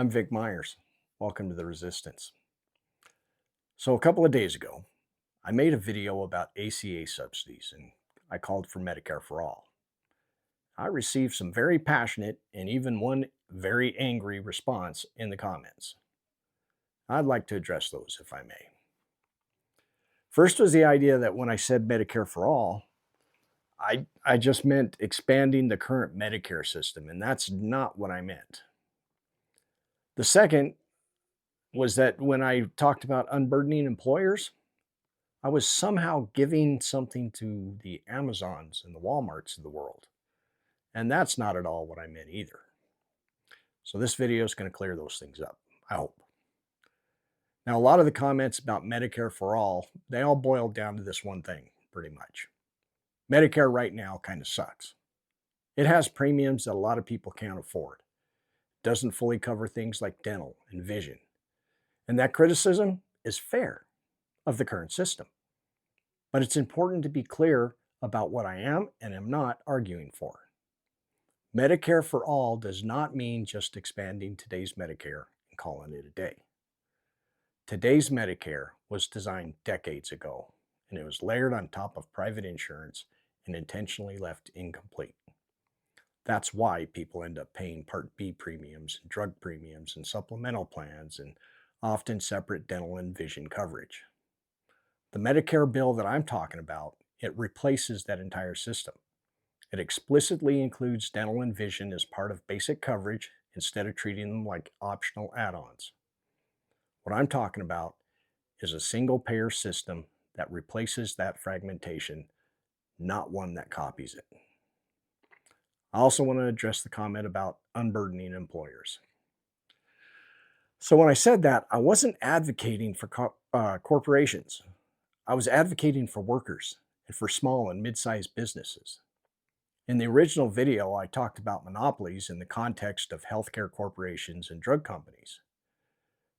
I'm Vic Myers. Welcome to the Resistance. So, a couple of days ago, I made a video about ACA subsidies and I called for Medicare for all. I received some very passionate and even one very angry response in the comments. I'd like to address those if I may. First was the idea that when I said Medicare for all, I just meant expanding the current Medicare system, and that's not what I meant. The second was that when I talked about unburdening employers, I was somehow giving something to the Amazons and the Walmarts of the world. And that's not at all what I meant either. So this video is going to clear those things up, I hope. Now, a lot of the comments about Medicare for all, they all boil down to this one thing, pretty much. Medicare right now kind of sucks. It has premiums that a lot of people can't afford. It doesn't fully cover things like dental and vision. And that criticism is fair of the current system. But it's important to be clear about what I am and am not arguing for. Medicare for all does not mean just expanding today's Medicare and calling it a day. Today's Medicare was designed decades ago, and it was layered on top of private insurance and intentionally left incomplete. That's why people end up paying Part B premiums, drug premiums, and supplemental plans, and often separate dental and vision coverage. The Medicare bill that I'm talking about, it replaces that entire system. It explicitly includes dental and vision as part of basic coverage instead of treating them like optional add-ons. What I'm talking about is a single-payer system that replaces that fragmentation, not one that copies it. I also want to address the comment about unburdening employers. So when I said that, I wasn't advocating for corporations. I was advocating for workers and for small and mid-sized businesses. In the original video, I talked about monopolies in the context of healthcare corporations and drug companies.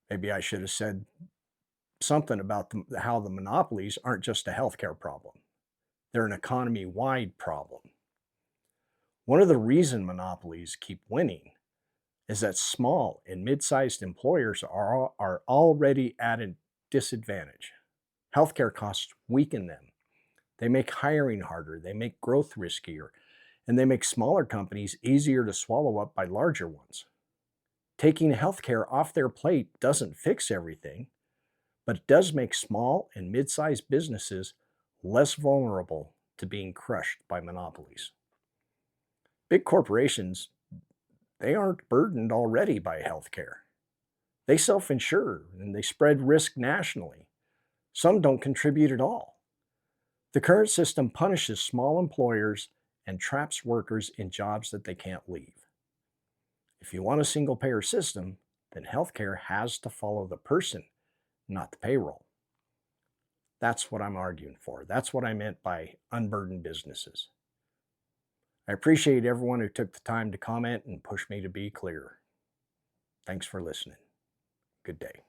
Maybe I should have said something about how the monopolies aren't just a healthcare problem. They're an economy-wide problem. One of the reasons monopolies keep winning is that small and mid-sized employers are already at a disadvantage. Healthcare costs weaken them. They make hiring harder, they make growth riskier, and they make smaller companies easier to swallow up by larger ones. Taking healthcare off their plate doesn't fix everything, but it does make small and mid-sized businesses less vulnerable to being crushed by monopolies. Big corporations, they aren't burdened already by healthcare. They self-insure and they spread risk nationally. Some don't contribute at all. The current system punishes small employers and traps workers in jobs that they can't leave. If you want a single-payer system, then healthcare has to follow the person, not the payroll. That's what I'm arguing for. That's what I meant by unburdened businesses. I appreciate everyone who took the time to comment and push me to be clear. Thanks for listening. Good day.